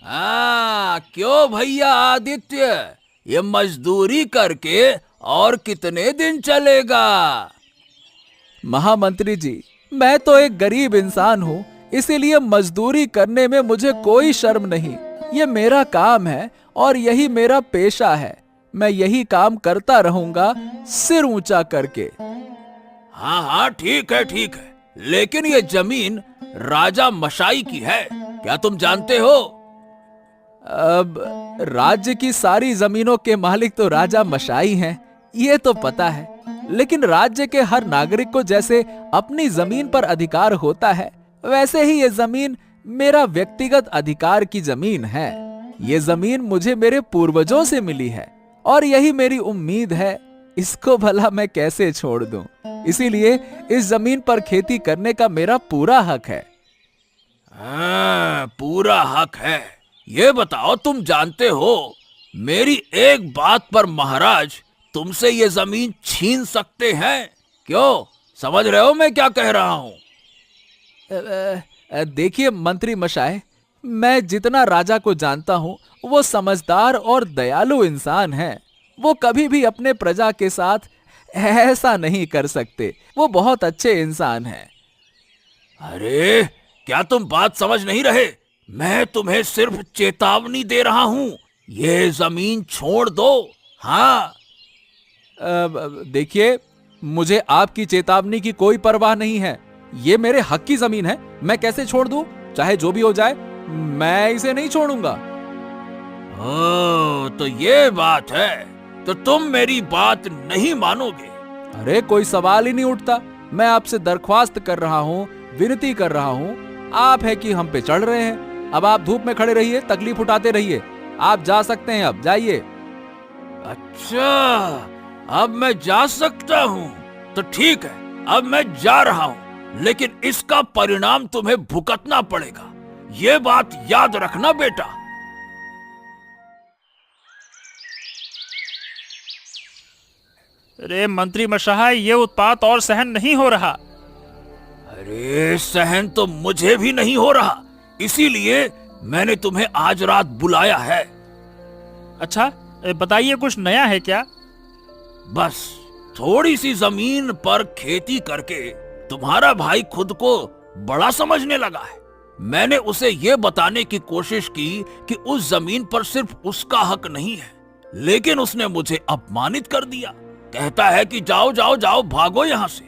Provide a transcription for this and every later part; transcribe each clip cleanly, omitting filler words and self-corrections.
हाँ, क्यों भैया आदित्य, ये मजदूरी करके और कितने दिन चलेगा? महामंत्री जी, मैं तो एक गरीब इंसान हूँ, इसीलिए मजदूरी करने में मुझे कोई शर्म नहीं। ये मेरा काम है और यही मेरा पेशा है। मैं यही काम करता रहूंगा, सिर ऊंचा करके। हाँ हाँ, ठीक है ठीक है, लेकिन ये जमीन राजा मशाई की है, क्या तुम जानते हो? अब राज्य की सारी जमीनों के मालिक तो राजा मशाई हैं, ये तो पता है। लेकिन राज्य के हर नागरिक को जैसे अपनी जमीन पर अधिकार होता है, वैसे ही ये जमीन मेरा व्यक्तिगत अधिकार की जमीन है। ये जमीन मुझे मेरे पूर्वजों से मिली है और यही मेरी उम्मीद है। इसको भला मैं कैसे छोड़ दूं? इसीलिए इस जमीन पर खेती करने का मेरा पूरा हक है। हाँ, पूरा हक है। ये बताओ, तुम जानते हो मेरी एक बात पर महाराज तुमसे ये जमीन छीन सकते हैं? क्यों, समझ रहे हो मैं क्या कह रहा हूं? देखिए मंत्री मशाय, मैं जितना राजा को जानता हूं, वो समझदार और दयालु इंसान हैं। वो कभी भी अपने प्रजा के साथ ऐसा नहीं कर सकते। वो बहुत अच्छे इंसान हैं। अरे, क्या तुम बात समझ नहीं रहे? मैं तुम्हें सिर्फ चेतावनी दे रहा हूं, ये जमीन छोड़ दो। हाँ। देखिए, मुझे आपकी चेतावनी की कोई परवाह नहीं है। ये मेरे हक की जमीन है, मैं कैसे छोड़ दूं? चाहे जो भी हो जाए, मैं इसे नहीं छोड़ूंगा। ओह, तो ये बात है, तो तुम मेरी बात नहीं मानोगे? अरे, कोई सवाल ही नहीं उठता। मैं आपसे दरख्वास्त कर रहा हूँ, विनती कर रहा हूँ। आप है कि हम पे चढ़ रहे हैं। अब आप धूप में खड़े रहिए, तकलीफ उठाते रहिए। आप जा सकते हैं, अब जाइए। अच्छा, अब मैं जा सकता हूँ? तो ठीक है, अब मैं जा रहा हूँ, लेकिन इसका परिणाम तुम्हें भुगतना पड़ेगा। ये बात याद रखना बेटा। अरे मंत्री मशाह, ये उत्पात और सहन नहीं हो रहा। अरे, सहन तो मुझे भी नहीं हो रहा, इसीलिए मैंने तुम्हें आज रात बुलाया है। अच्छा, बताइए, कुछ नया है क्या? बस थोड़ी सी जमीन पर खेती करके तुम्हारा भाई खुद को बड़ा समझने लगा है। मैंने उसे यह बताने की कोशिश की कि उस जमीन पर सिर्फ उसका हक नहीं है, लेकिन उसने मुझे अपमानित कर दिया। कहता है कि जाओ जाओ जाओ, भागो यहां से।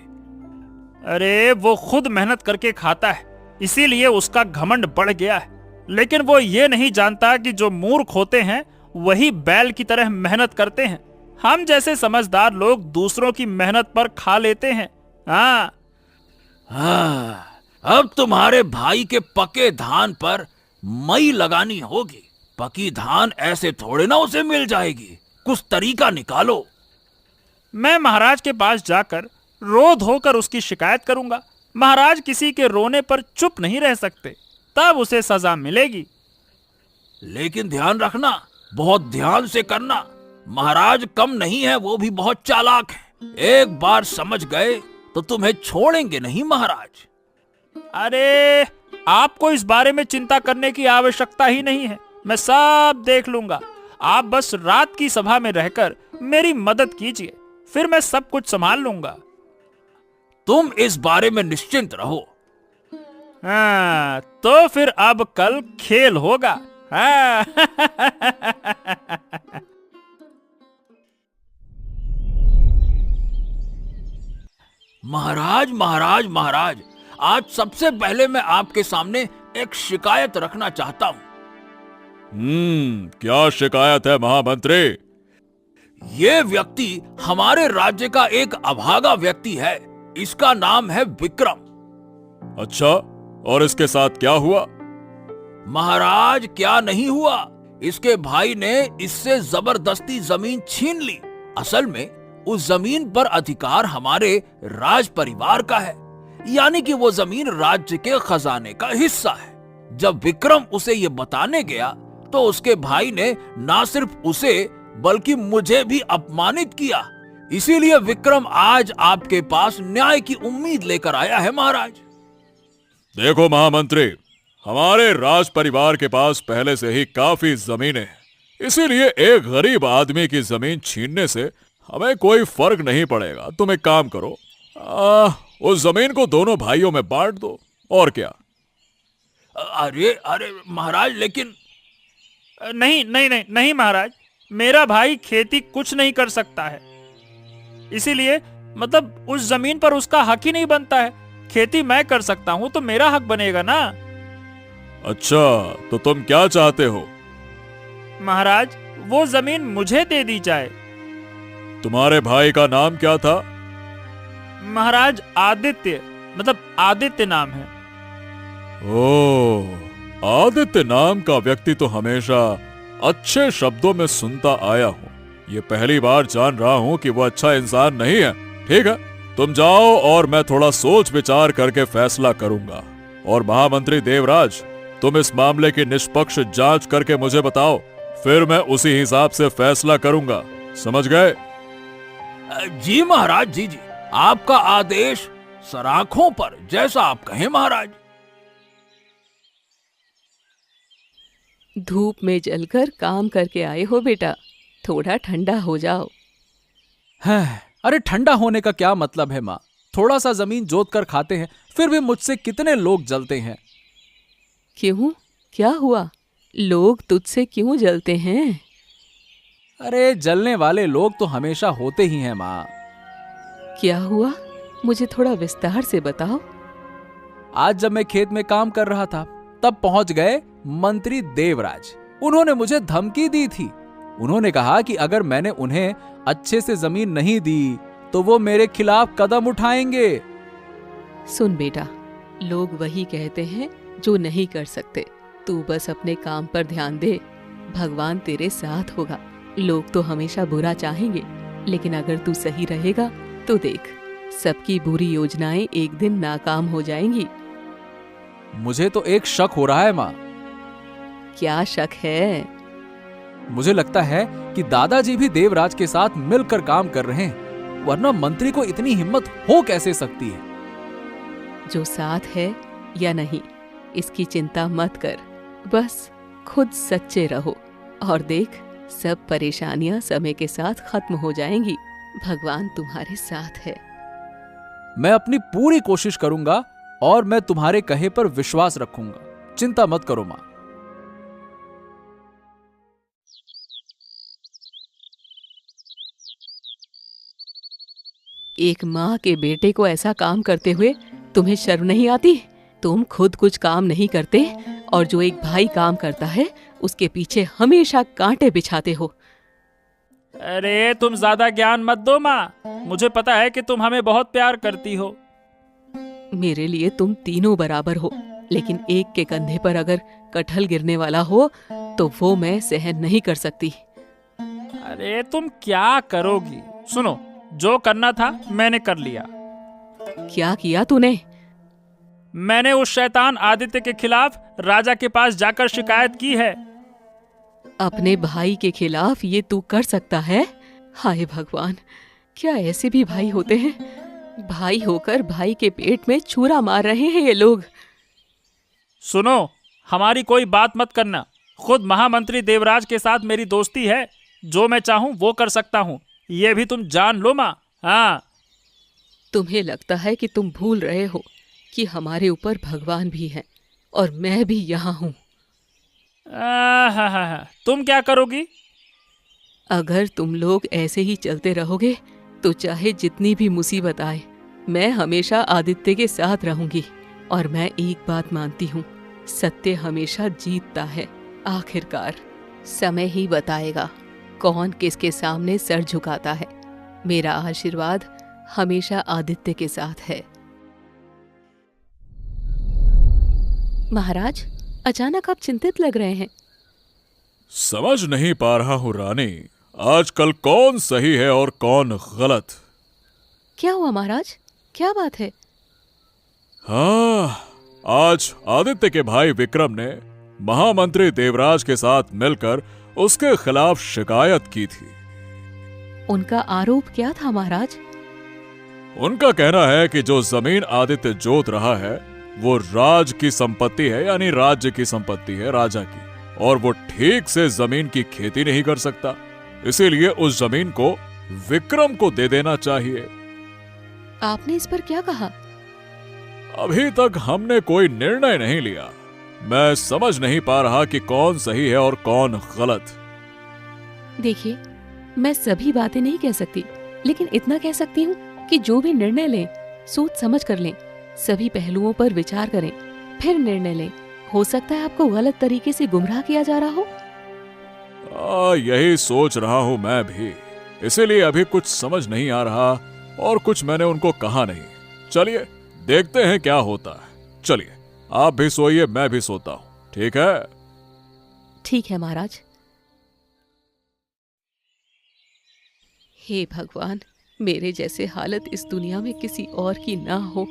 अरे, वो खुद मेहनत करके खाता है, इसीलिए उसका घमंड बढ़ गया है। लेकिन वो ये नहीं जानता कि जो मूर्ख होते हैं वही बैल की तरह मेहनत करते हैं। हम जैसे समझदार लोग दूसरों की मेहनत पर खा लेते हैं। हाँ, अब तुम्हारे भाई के पके धान पर मई लगानी होगी। पकी धान ऐसे थोड़े ना उसे मिल जाएगी, कुछ तरीका निकालो। मैं महाराज के पास जाकर रो धोकर उसकी शिकायत करूंगा। महाराज किसी के रोने पर चुप नहीं रह सकते, तब उसे सजा मिलेगी। लेकिन ध्यान रखना, बहुत ध्यान से करना। महाराज कम नहीं है, वो भी बहुत चालाक है। एक बार समझ गए तो तुम्हें छोड़ेंगे नहीं महाराज। अरे, आपको इस बारे में चिंता करने की आवश्यकता ही नहीं है, मैं सब देख लूंगा। आप बस रात की सभा में रहकर मेरी मदद कीजिए, फिर मैं सब कुछ संभाल लूंगा। तुम इस बारे में निश्चिंत रहो। हाँ, तो फिर अब कल खेल होगा। हाँ। महाराज महाराज महाराज, आज सबसे पहले मैं आपके सामने एक शिकायत रखना चाहता हूँ। क्या शिकायत है महामंत्री? ये व्यक्ति हमारे राज्य का एक अभागा व्यक्ति है। इसका नाम है विक्रम। अच्छा, और इसके साथ क्या हुआ? महाराज, क्या नहीं हुआ, इसके भाई ने इससे जबरदस्ती जमीन छीन ली। असल में उस जमीन पर अधिकार हमारे राज परिवार का है, यानी कि वो जमीन राज्य के खजाने का हिस्सा है। जब विक्रम उसे ये बताने गया तो उसके भाई ने ना सिर्फ उसे बल्कि मुझे भी अपमानित किया। इसीलिए विक्रम आज आपके पास न्याय की उम्मीद लेकर आया है महाराज। देखो महामंत्री, हमारे राज परिवार के पास पहले से ही काफी जमीनें हैं, इसीलिए एक गरीब आदमी की जमीन छीनने से हमें कोई फर्क नहीं पड़ेगा। तुम एक काम करो, उस जमीन को दोनों भाइयों में बांट दो, और क्या। अरे अरे महाराज, लेकिन नहीं नहीं नहीं नहीं महाराज, मेरा भाई खेती कुछ नहीं कर सकता है, इसीलिए मतलब उस जमीन पर उसका हक ही नहीं बनता है। खेती मैं कर सकता हूँ तो मेरा हक बनेगा ना। अच्छा, तो तुम क्या चाहते हो? महाराज, वो जमीन मुझे दे दी जाए। तुम्हारे भाई का नाम क्या था? महाराज आदित्य, मतलब आदित्य नाम है। ओह, आदित्य नाम का व्यक्ति तो हमेशा अच्छे शब्दों में सुनता आया हूँ। ये पहली बार जान रहा हूँ कि वो अच्छा इंसान नहीं है। ठीक है, तुम जाओ और मैं थोड़ा सोच विचार करके फैसला करूंगा। और महामंत्री देवराज, तुम इस मामले की निष्पक्ष जांच करके मुझे बताओ, फिर मैं उसी हिसाब से फैसला करूंगा। समझ गए? जी महाराज, जी जी, आपका आदेश सराखों पर, जैसा आप कहें महाराज। धूप में जलकर काम करके आए हो बेटा, थोड़ा ठंडा हो जाओ। है, अरे ठंडा होने का क्या मतलब है माँ? थोड़ा सा जमीन जोत कर खाते हैं, फिर भी मुझसे कितने लोग जलते हैं। क्यों, क्या हुआ? लोग तुझसे क्यों जलते हैं? अरे जलने वाले लोग तो हमेशा होते ही हैं माँ। क्या हुआ, मुझे थोड़ा विस्तार से बताओ। आज जब मैं खेत में काम कर रहा था, तब पहुंच गए मंत्री देवराज। उन्होंने मुझे धमकी दी थी। उन्होंने कहा कि अगर मैंने उन्हें अच्छे से जमीन नहीं दी तो वो मेरे खिलाफ कदम उठाएंगे। सुन बेटा, लोग वही कहते हैं जो नहीं कर सकते। तू बस अपने काम पर ध्यान दे, भगवान तेरे साथ होगा। लोग तो हमेशा बुरा चाहेंगे, लेकिन अगर तू सही रहेगा तो देख, सबकी बुरी योजनाएं एक दिन नाकाम हो जाएंगी। मुझे तो एक शक हो रहा है माँ। क्या शक है? मुझे लगता है कि दादाजी भी देवराज के साथ मिलकर काम कर रहे हैं, वरना मंत्री को इतनी हिम्मत हो कैसे सकती है? जो साथ है या नहीं, इसकी चिंता मत कर, बस खुद सच्चे रहो और देख, सब परेशानियां समय के साथ खत्म हो जाएंगी। भगवान तुम्हारे साथ है। मैं अपनी पूरी कोशिश करूंगा और मैं तुम्हारे कहे पर विश्वास रखूंगा। चिंता मत करो मां। एक माँ के बेटे को ऐसा काम करते हुए तुम्हें शर्म नहीं आती? तुम खुद कुछ काम नहीं करते और जो एक भाई काम करता है उसके पीछे हमेशा कांटे बिछाते हो। अरे तुम ज्यादा ज्ञान मत दो माँ, मुझे पता है कि तुम हमें बहुत प्यार करती हो। मेरे लिए तुम तीनों बराबर हो, लेकिन एक के कंधे पर अगर कटहल गिरने वाला हो तो वो मैं सहन नहीं कर सकती। अरे तुम क्या करोगी? सुनो, जो करना था मैंने कर लिया। क्या किया तूने? मैंने उस शैतान आदित्य के खिलाफ राजा के पास जाकर शिकायत की है। अपने भाई के खिलाफ ये तू कर सकता है? हाय भगवान, क्या ऐसे भी भाई होते हैं? भाई होकर भाई के पेट में छुरा मार रहे हैं ये लोग। सुनो, हमारी कोई बात मत करना। खुद महामंत्री देवराज के साथ मेरी दोस्ती है, जो मैं चाहूं वो कर सकता हूं, ये भी तुम जान लो माँ। हाँ, तुम्हें लगता है कि तुम भूल रहे हो कि हमारे ऊपर भगवान भी है और मैं भी यहाँ हूँ। तुम क्या करोगी? अगर तुम लोग ऐसे ही चलते रहोगे तो चाहे जितनी भी मुसीबत आए, मैं हमेशा आदित्य के साथ रहूंगी। और मैं एक बात मानती हूँ, सत्य हमेशा जीतता है। आखिरकार समय ही बताएगा कौन किसके सामने सर झुकाता है। मेरा आशीर्वाद हमेशा आदित्य के साथ है। महाराज, अचानक आप चिंतित लग रहे हैं। समझ नहीं पा रहा हूँ रानी, आजकल कौन सही है और कौन गलत। क्या हुआ महाराज, क्या बात है? हाँ, आज आदित्य के भाई विक्रम ने महामंत्री देवराज के साथ मिलकर उसके खिलाफ शिकायत की थी। उनका आरोप क्या था महाराज? उनका कहना है कि जो जमीन आदित्य जोत रहा है वो राज की संपत्ति है, यानी राज्य की संपत्ति है राजा की, और वो ठीक से जमीन की खेती नहीं कर सकता। इसीलिए उस जमीन को विक्रम को दे देना चाहिए। आपने इस पर क्या कहा? अभी तक हमने कोई निर्णय नहीं लिया। मैं समझ नहीं पा रहा कि कौन सही है और कौन गलत। देखिए, मैं सभी बातें नहीं कह सकती, लेकिन इतना कह सकती हूँ कि जो भी निर्णय लें सोच समझ कर लें, सभी पहलुओं पर विचार करें, फिर निर्णय लें। हो सकता है आपको गलत तरीके से गुमराह किया जा रहा हो। यही सोच रहा हूं मैं भी, इसीलिए अभी कुछ समझ नहीं आ रहा और कुछ मैंने उनको कहा नहीं। चलिए देखते हैं क्या होता है। चलिए आप भी सोइए, मैं भी सोता हूं, ठीक है? ठीक है महाराज। हे भगवान, मेरे जैसे हालत इस दुनिया में किसी और की ना हो।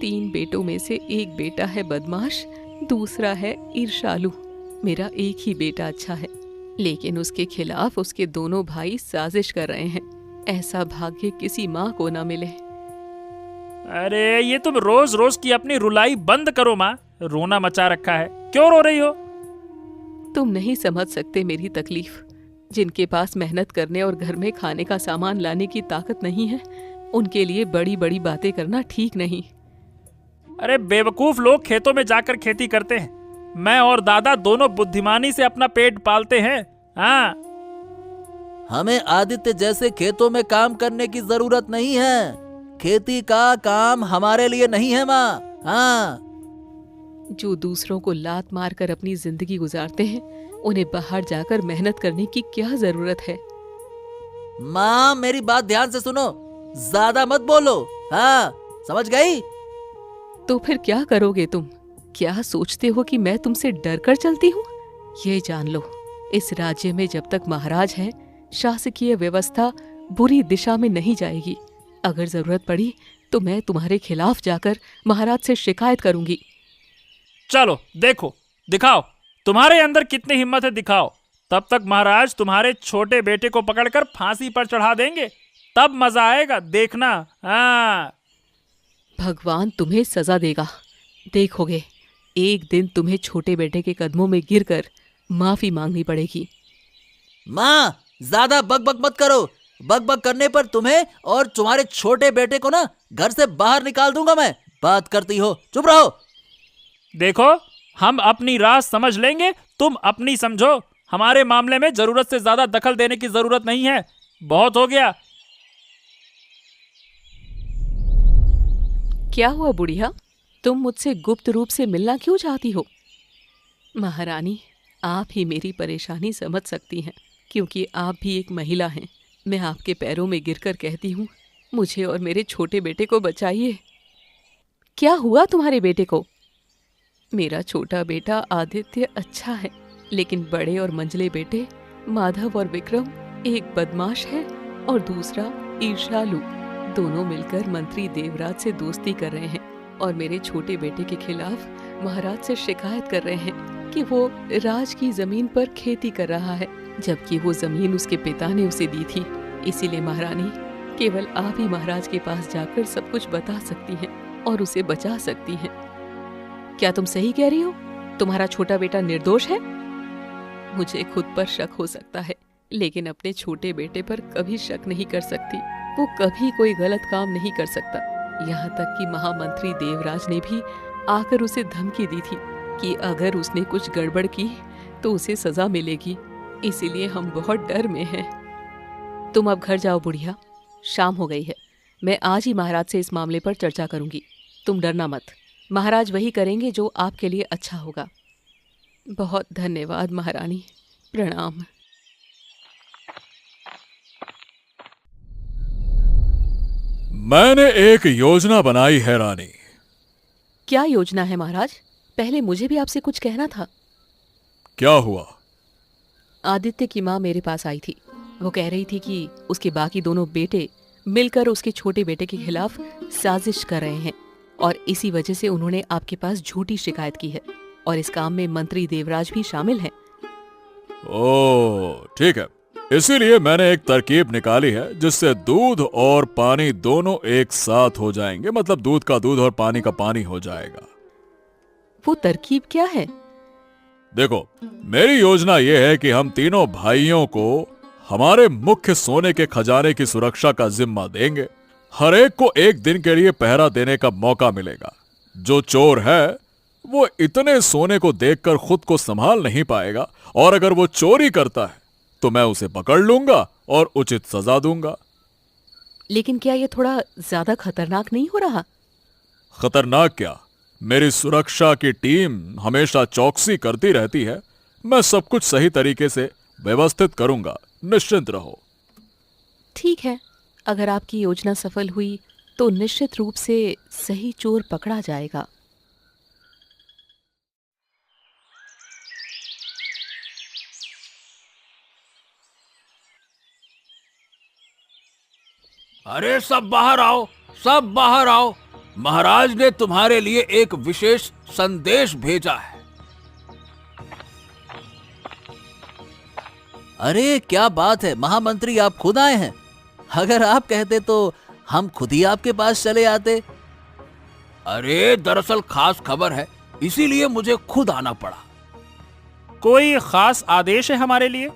3 बेटों में से एक बेटा है बदमाश, दूसरा है ईर्ष्यालु। मेरा एक ही बेटा अच्छा है, लेकिन उसके खिलाफ उसके दोनों भाई साजिश कर रहे हैं। ऐसा भाग्य किसी माँ को ना मिले। अरे ये तुम रोज रोज की अपनी रुलाई बंद करो माँ, रोना मचा रखा है। क्यों रो रही हो? तुम नहीं समझ सकते मेरी तकलीफ। जिनके पास मेहनत करने और घर में खाने का सामान लाने की ताकत नहीं है, उनके लिए बड़ी बड़ी बातें करना ठीक नहीं। अरे बेवकूफ लोग खेतों में जाकर खेती करते हैं। मैं और दादा दोनों बुद्धिमानी से अपना पेट पालते हैं। हाँ, हमें आदित्य जैसे खेतों में काम करने की जरूरत नहीं है। खेती का काम हमारे लिए नहीं है माँ। हाँ, जो दूसरों को लात मारकर अपनी जिंदगी गुजारते हैं, उन्हें बाहर जाकर मेहनत करने की क्या जरूरत है? माँ मेरी बात ध्यान से सुनो, ज्यादा मत बोलो। हाँ, समझ गई? तो फिर क्या करोगे तुम? क्या सोचते हो कि मैं तुमसे डर कर चलती हूँ? ये जान लो, इस राज्य में जब तक महाराज है, शासकीय व्यवस्था बुरी दिशा में नहीं जाएगी। अगर जरूरत पड़ी तो मैं तुम्हारे खिलाफ जाकर महाराज से शिकायत करूंगी। चलो देखो, दिखाओ तुम्हारे अंदर कितनी हिम्मत है, दिखाओ। तब तक महाराज तुम्हारे छोटे बेटे को पकड़कर फांसी पर चढ़ा देंगे, तब मजा आएगा, देखना। हाँ, भगवान तुम्हें सजा देगा, देखोगे। एक दिन तुम्हें छोटे बेटे के कदमों में गिरकर माफी मांगनी पड़ेगी। माँ ज्यादा बकबक मत करो। बकबक करने पर तुम्हें और तुम्हारे छोटे बेटे को ना घर से बाहर निकाल दूंगा मैं। बात करती हो, चुप रहो। देखो हम अपनी राज समझ लेंगे, तुम अपनी समझो। हमारे मामले में जरूरत से ज्यादा दखल देने की जरूरत नहीं है, बहुत हो गया। क्या हुआ बुढ़िया, तुम मुझसे गुप्त रूप से मिलना क्यों चाहती हो? महारानी, आप ही मेरी परेशानी समझ सकती हैं, क्योंकि आप भी एक महिला हैं। मैं आपके पैरों में गिरकर कहती हूँ, मुझे और मेरे छोटे बेटे को बचाइए। क्या हुआ तुम्हारे बेटे को? मेरा छोटा बेटा आदित्य अच्छा है, लेकिन बड़े और मंझले बेटे माधव और विक्रम, एक बदमाश है और दूसरा ईर्ष्यालु। दोनों मिलकर मंत्री देवराज से दोस्ती कर रहे हैं और मेरे छोटे बेटे के खिलाफ महाराज से शिकायत कर रहे हैं कि वो राज की जमीन पर खेती कर रहा है, जबकि वो जमीन उसके पिता ने उसे दी थी। इसीलिए महारानी, केवल आप ही महाराज के पास जाकर सब कुछ बता सकती हैं और उसे बचा सकती हैं। क्या तुम सही कह रही हो? तुम्हारा छोटा बेटा निर्दोष है? मुझे खुद पर शक हो सकता है, लेकिन अपने छोटे बेटे पर कभी शक नहीं कर सकती। वो कभी कोई गलत काम नहीं कर सकता। यहाँ तक कि महामंत्री देवराज ने भी आकर उसे धमकी दी थी कि अगर उसने कुछ गड़बड़ की तो उसे सजा मिलेगी। इसीलिए हम बहुत डर में हैं। तुम अब घर जाओ बुढ़िया, शाम हो गई है। मैं आज ही महाराज से इस मामले पर चर्चा करूंगी। तुम डरना मत, महाराज वही करेंगे जो आपके लिए अच्छा होगा। बहुत धन्यवाद महारानी, प्रणाम। मैंने एक योजना बनाई है रानी। क्या योजना है महाराज? पहले मुझे भी आपसे कुछ कहना था। क्या हुआ? आदित्य की माँ मेरे पास आई थी। वो कह रही थी कि उसके बाकी दोनों बेटे मिलकर उसके छोटे बेटे के खिलाफ साजिश कर रहे हैं और इसी वजह से उन्होंने आपके पास झूठी शिकायत की है और इस काम में मंत्री देवराज भी शामिल हैं। ओह ठीक है, इसीलिए मैंने एक तरकीब निकाली है जिससे दूध और पानी दोनों एक साथ हो जाएंगे, मतलब दूध का दूध और पानी का पानी हो जाएगा। वो तरकीब क्या है? देखो, मेरी योजना यह है कि हम तीनों भाइयों को हमारे मुख्य सोने के खजाने की सुरक्षा का जिम्मा देंगे। हर एक को एक दिन के लिए पहरा देने का मौका मिलेगा। जो चोर है वो इतने सोने को देखकर खुद को संभाल नहीं पाएगा, और अगर वो चोरी करता है तो मैं उसे पकड़ लूंगा और उचित सजा दूंगा। लेकिन क्या ये थोड़ा ज्यादा खतरनाक नहीं हो रहा? खतरनाक क्या, मेरी सुरक्षा की टीम हमेशा चौकसी करती रहती है। मैं सब कुछ सही तरीके से व्यवस्थित करूंगा, निश्चिंत रहो। ठीक है, अगर आपकी योजना सफल हुई तो निश्चित रूप से सही चोर पकड़ा जाएगा। अरे सब बाहर आओ, सब बाहर आओ। महाराज ने तुम्हारे लिए एक विशेष संदेश भेजा है। अरे क्या बात है महामंत्री, आप खुद आए हैं। अगर आप कहते तो हम खुद ही आपके पास चले आते। अरे दरअसल खास खबर है, इसीलिए मुझे खुद आना पड़ा। कोई खास आदेश है हमारे लिए?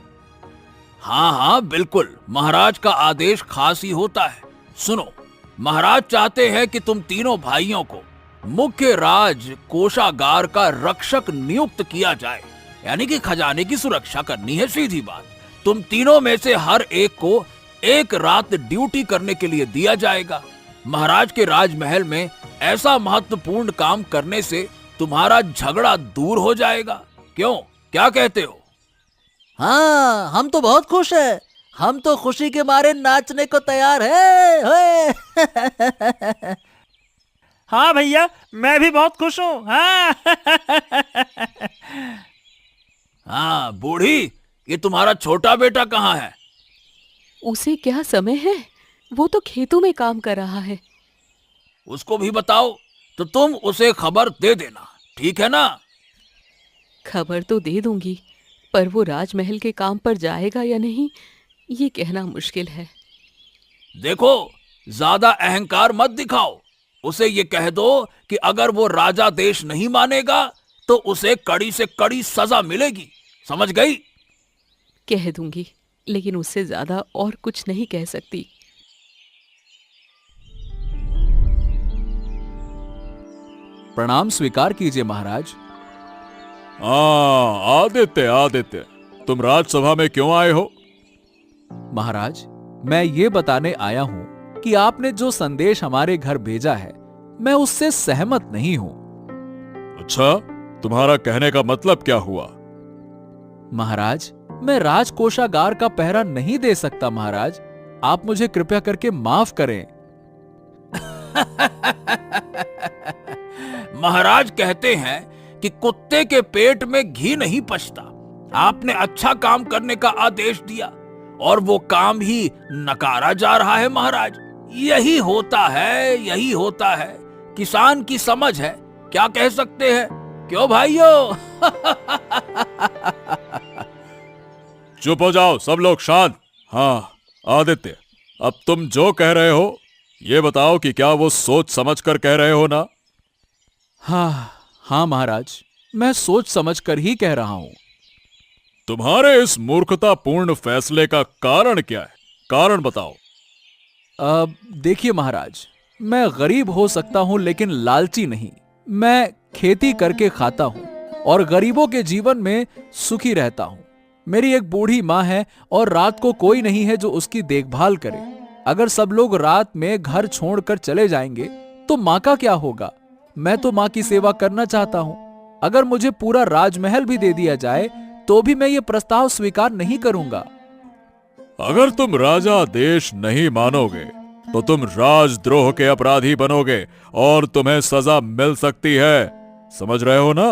हाँ हाँ बिल्कुल, महाराज का आदेश खास ही होता है। सुनो, महाराज चाहते हैं कि तुम तीनों भाइयों को मुख्य राज कोषागार का रक्षक नियुक्त किया जाए, यानी कि खजाने की सुरक्षा करनी है, सीधी बात। तुम तीनों में से हर एक को एक रात ड्यूटी करने के लिए दिया जाएगा। महाराज के राजमहल में ऐसा महत्वपूर्ण काम करने से तुम्हारा झगड़ा दूर हो जाएगा। क्यों, क्या कहते हो? हाँ, हम तो बहुत खुश हैं। हम तो खुशी के मारे नाचने को तैयार हैं। हाँ भैया, मैं भी बहुत खुश हूँ। हाँ। हाँ बूढ़ी, ये तुम्हारा छोटा बेटा कहाँ है? उसे क्या समय है, वो तो खेतों में काम कर रहा है। उसको भी बताओ, तो तुम उसे खबर दे देना, ठीक है ना? खबर तो दे दूंगी, पर वो राजमहल के काम पर जाएगा या नहीं, ये कहना मुश्किल है। देखो, ज्यादा अहंकार मत दिखाओ। उसे ये कह दो कि अगर वो राजा देश नहीं मानेगा तो उसे कड़ी से कड़ी सजा मिलेगी, समझ गई? कह दूंगी, लेकिन उससे ज्यादा और कुछ नहीं कह सकती। प्रणाम स्वीकार कीजिए महाराज। आदित्य, आदित्य, तुम राजसभा में क्यों आए हो? महाराज, मैं ये बताने आया हूं कि आपने जो संदेश हमारे घर भेजा है, मैं उससे सहमत नहीं हूं। अच्छा, तुम्हारा कहने का मतलब क्या हुआ? महाराज, मैं राजकोषागार का पहरा नहीं दे सकता। महाराज, आप मुझे कृपया करके माफ करें। महाराज कहते हैं कि कुत्ते के पेट में घी नहीं पचता। आपने अच्छा काम करने का आदेश दिया और वो काम ही नकारा जा रहा है। महाराज, यही होता है, यही होता है। किसान की समझ है, क्या कह सकते हैं? क्यों भाइयों? चुप हो जाओ सब लोग, शांत। हाँ आदित्य, अब तुम जो कह रहे हो ये बताओ कि क्या वो सोच समझ कर कह रहे हो ना? हाँ महाराज, मैं सोच समझकर ही कह रहा हूं। तुम्हारे इस मूर्खतापूर्ण फैसले का कारण क्या है? कारण बताओ। देखिए महाराज, मैं गरीब हो सकता हूं लेकिन लालची नहीं। मैं खेती करके खाता हूं और गरीबों के जीवन में सुखी रहता हूं। मेरी एक बूढ़ी माँ है और रात को कोई नहीं है जो उसकी देखभाल करे। अगर सब लोग रात में घर छोड़कर चले जाएंगे तो माँ का क्या होगा? मैं तो माँ की सेवा करना चाहता हूं। अगर मुझे पूरा राजमहल भी दे दिया जाए तो भी मैं ये प्रस्ताव स्वीकार नहीं करूंगा। अगर तुम राजा देश नहीं मानोगे तो तुम राजद्रोह के अपराधी बनोगे और तुम्हें सजा मिल सकती है, समझ रहे हो ना?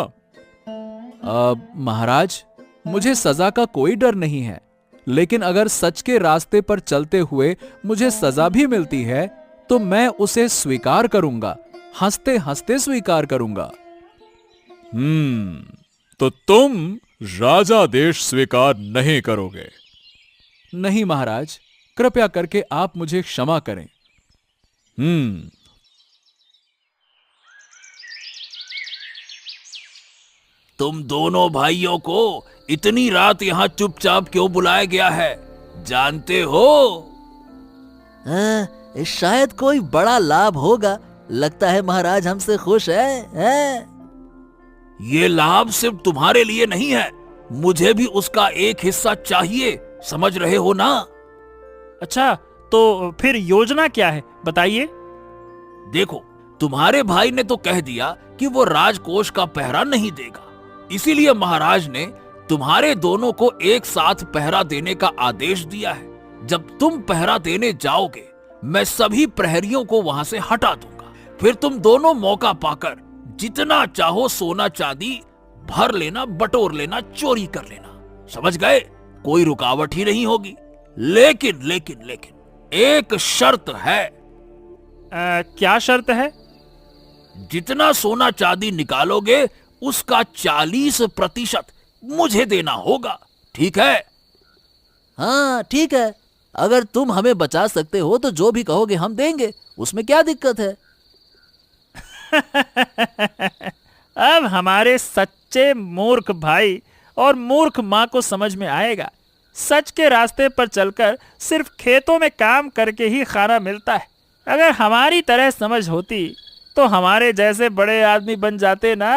महाराज, मुझे सजा का कोई डर नहीं है, लेकिन अगर सच के रास्ते पर चलते हुए मुझे सजा भी मिलती है तो मैं उसे स्वीकार करूंगा, हंसते हंसते स्वीकार करूंगा। तो तुम राजा देश स्वीकार नहीं करोगे? नहीं महाराज, कृपया करके आप मुझे क्षमा करें। तुम दोनों भाइयों को इतनी रात यहाँ चुपचाप क्यों बुलाया गया है, जानते हो? शायद कोई बड़ा लाभ होगा। लगता है महाराज हमसे खुश है? ये लाभ सिर्फ तुम्हारे लिए नहीं है, मुझे भी उसका एक हिस्सा चाहिए, समझ रहे हो ना? अच्छा, तो फिर योजना क्या है, बताइए। देखो, तुम्हारे भाई ने तो कह दिया कि वो राजकोष का पहरा नहीं देगा, इसीलिए महाराज ने तुम्हारे दोनों को एक साथ पहरा देने का आदेश दिया है। जब तुम पहरा देने जाओगे, मैं सभी प्रहरियों को वहां से हटा दूंगा। फिर तुम दोनों मौका पाकर जितना चाहो सोना चांदी भर लेना, बटोर लेना, चोरी कर लेना, समझ गए? कोई रुकावट ही नहीं होगी। लेकिन लेकिन लेकिन एक शर्त है। क्या शर्त है? जितना सोना चांदी निकालोगे उसका 40% मुझे देना होगा, ठीक है? हाँ ठीक है, अगर तुम हमें बचा सकते हो तो जो भी कहोगे हम देंगे, उसमें क्या दिक्कत है? अब हमारे सच्चे मूर्ख भाई और मूर्ख माँ को समझ में आएगा, सच के रास्ते पर चलकर सिर्फ खेतों में काम करके ही खाना मिलता है। अगर हमारी तरह समझ होती तो हमारे जैसे बड़े आदमी बन जाते ना।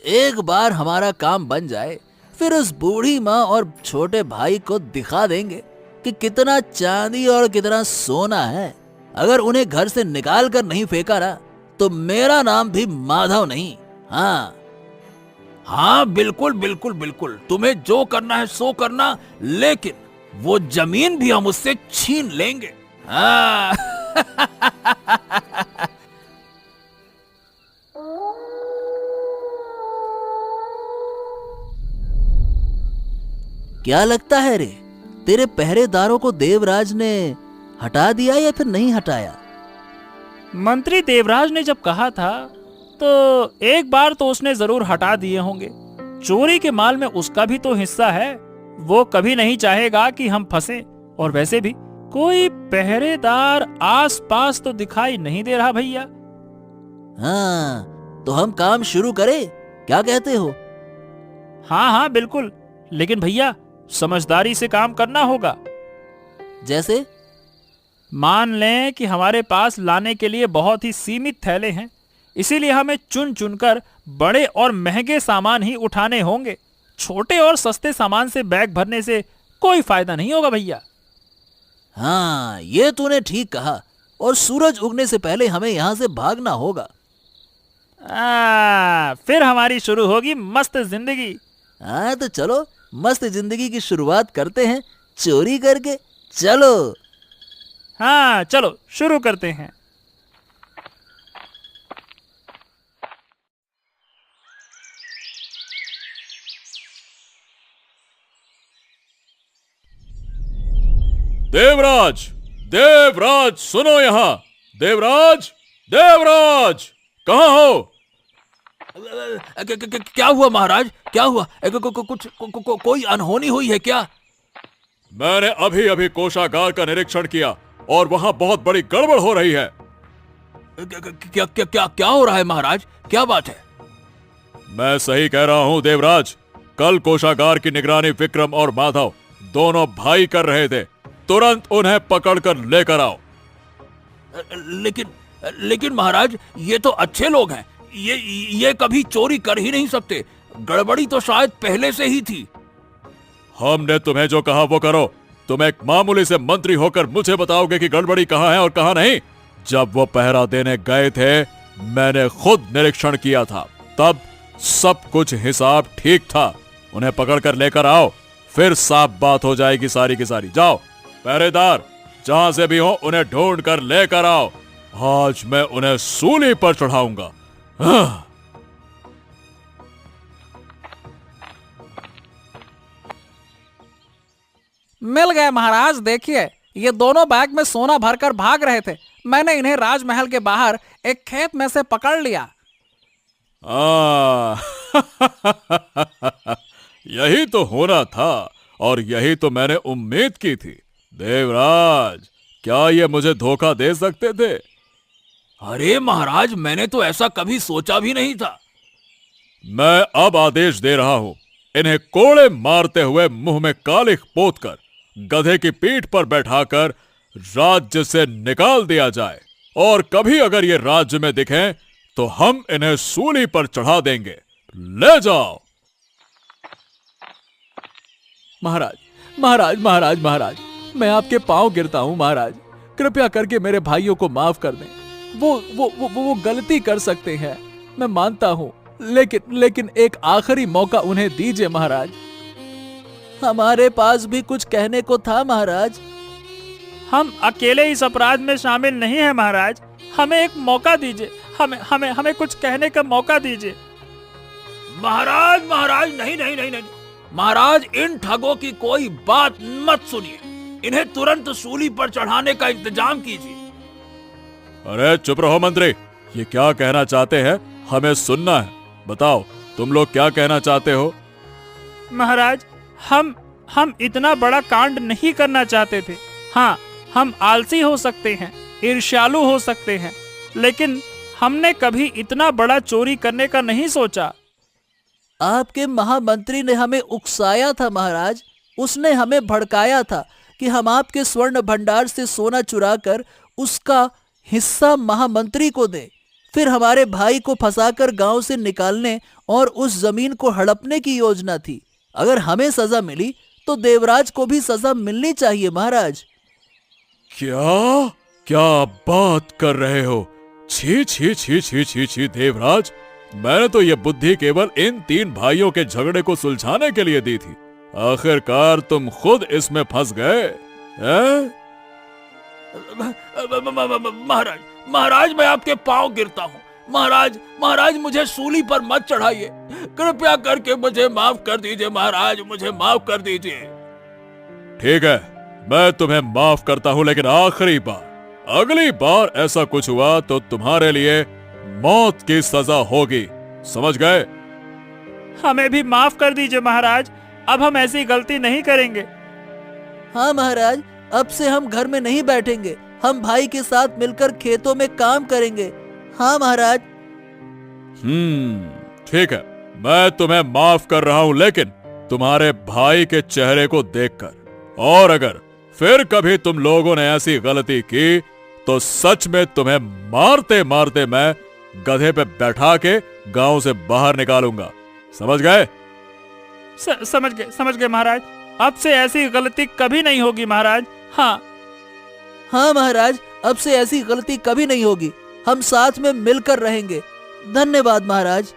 एक बार हमारा काम बन जाए, फिर उस बूढ़ी माँ और छोटे भाई को दिखा देंगे कि कितना चांदी और कितना सोना है। अगर उन्हें घर से निकाल कर नहीं फेंका रहा तो मेरा नाम भी माधव नहीं। हाँ हाँ, बिल्कुल बिल्कुल बिल्कुल, तुम्हें जो करना है सो करना, लेकिन वो जमीन भी हम उससे छीन लेंगे। हाँ। क्या लगता है रे, तेरे पहरेदारों को देवराज ने हटा दिया या फिर नहीं हटाया? मंत्री देवराज ने जब कहा था तो एक बार तो उसने जरूर हटा दिए होंगे। चोरी के माल में उसका भी तो हिस्सा है, वो कभी नहीं चाहेगा कि हम फंसे। और वैसे भी कोई पहरेदार आसपास तो दिखाई नहीं दे रहा भैया। हाँ, तो हम काम शुरू करें, क्या कहते हो? हाँ हाँ बिल्कुल, लेकिन भैया समझदारी से काम करना होगा। जैसे? मान लें कि हमारे पास लाने के लिए बहुत ही सीमित थैले हैं, इसीलिए हमें चुन चुनकर बड़े और महंगे सामान ही उठाने होंगे। छोटे और सस्ते सामान से बैग भरने से कोई फायदा नहीं होगा भैया। हाँ, ये तूने ठीक कहा। और सूरज उगने से पहले हमें यहाँ से भागना होगा। फिर हमारी शुरू होगी मस्त जिंदगी। हाँ तो चलो मस्त जिंदगी की शुरुआत करते हैं चोरी करके। चलो। हाँ चलो शुरू करते हैं। देवराज, देवराज सुनो यहाँ। देवराज, देवराज कहाँ हो? क्या हुआ महाराज, क्या हुआ? कुछ कोई अनहोनी हुई है क्या? मैंने अभी अभी कोषागार का निरीक्षण किया और वहां बहुत बड़ी गड़बड़ हो रही है। क्या क्या क्या क्या हो रहा है महाराज, क्या बात है? मैं सही कह रहा हूं देवराज। कल कोषागार की निगरानी विक्रम और माधव दोनों भाई कर रहे थे। तुरंत उन्हें पकड़कर लेकर आओ। लेकिन लेकिन महाराज, ये तो अच्छे लोग हैं, ये कभी चोरी कर ही नहीं सकते। गड़बड़ी तो शायद पहले से ही थी। हमने तुम्हें जो कहा वो करो। तुम एक मामूली से मंत्री होकर मुझे बताओगे कि गड़बड़ी कहाँ है और कहाँ नहीं? जब वो पहरा देने गए थे मैंने खुद निरीक्षण किया था, तब सब कुछ हिसाब ठीक था। उन्हें पकड़कर लेकर आओ, फिर साफ बात हो जाएगी सारी की सारी। जाओ पहरेदार, जहां से भी हो उन्हें ढूंढ कर लेकर आओ। आज मैं उन्हें सूली पर चढ़ाऊंगा। मिल गए महाराज। देखिए, ये दोनों बैग में सोना भरकर भाग रहे थे। मैंने इन्हें राजमहल के बाहर एक खेत में से पकड़ लिया। यही तो होना था और यही तो मैंने उम्मीद की थी। देवराज, क्या ये मुझे धोखा दे सकते थे? अरे महाराज, मैंने तो ऐसा कभी सोचा भी नहीं था। मैं अब आदेश दे रहा हूं, इन्हें कोड़े मारते हुए मुंह में कालिख पोतकर गधे की पीठ पर बैठाकर राज्य से निकाल दिया जाए, और कभी अगर ये राज्य में दिखें तो हम इन्हें सूली पर चढ़ा देंगे। ले जाओ। महाराज महाराज महाराज महाराज, मैं आपके पांव गिरता हूं महाराज, कृपया करके मेरे भाइयों को माफ कर दें। वो गलती कर सकते हैं, मैं मानता हूं, लेकिन एक आखिरी मौका उन्हें दीजिए महाराज। हमारे पास भी कुछ कहने को था महाराज। हम अकेले इस अपराध में शामिल नहीं हैं महाराज, हमें एक मौका दीजिए, हमें कुछ कहने का मौका दीजिए। महाराज महाराज, नहीं नहीं नहीं नहीं महाराज, इन ठगों की कोई बात मत सुनिए, इन्हें तुरंत सूली पर चढ़ाने का इंतजाम कीजिए। अरे चुप रहो मंत्री, ये क्या कहना चाहते हैं हमें सुनना है। बताओ तुम लोग क्या कहना चाहते हो। महाराज, हम इतना बड़ा कांड नहीं करना चाहते थे। हाँ, हम आलसी हो सकते हैं, ईर्ष्यालु हो सकते हैं, लेकिन हमने कभी इतना बड़ा चोरी करने का नहीं सोचा। आपके महामंत्री ने हमें उकसाया था महाराज, उसने हमें भड़काया था कि हम आपके स्वर्ण भंडार से सोना चुराकर उसका हिस्सा महामंत्री को दें, फिर हमारे भाई को फंसाकर गांव से निकालने और उस जमीन को हड़पने की योजना थी। अगर हमें सजा मिली तो देवराज को भी सजा मिलनी चाहिए महाराज। क्या क्या बात कर रहे हो? छी छी छी छी छी छी देवराज, मैंने तो ये बुद्धि केवल इन 3 भाइयों के झगड़े को सुलझाने के लिए दी थी, आखिरकार तुम खुद इसमें फंस गए हैं? महाराज महाराज, मैं आपके पांव गिरता हूँ। महाराज मुझे सूली पर मत चढ़ाइए, कृपया करके मुझे माफ कर दीजिए। महाराज मुझे माफ कर दीजिए। ठीक है, मैं तुम्हें माफ करता हूं, लेकिन आखिरी बार, अगली बार ऐसा कुछ हुआ तो तुम्हारे लिए मौत की सजा होगी, समझ गए? हमें भी माफ कर दीजिए महाराज, अब हम ऐसी गलती नहीं करेंगे। हाँ महाराज, अब से हम घर में नहीं बैठेंगे, हम भाई के साथ मिलकर खेतों में काम करेंगे। हाँ महाराज। ठीक है, मैं तुम्हें माफ कर रहा हूं, लेकिन तुम्हारे भाई के चेहरे को देखकर, और अगर फिर कभी तुम लोगों ने ऐसी गलती की तो सच में तुम्हें मारते मारते मैं गधे पे बैठा के गांव से बाहर निकालूंगा, समझ गए? समझ गए महाराज, अब से ऐसी गलती कभी नहीं होगी महाराज। हाँ महाराज, अब से ऐसी गलती कभी नहीं होगी, हम साथ में मिलकर रहेंगे। धन्यवाद महाराज।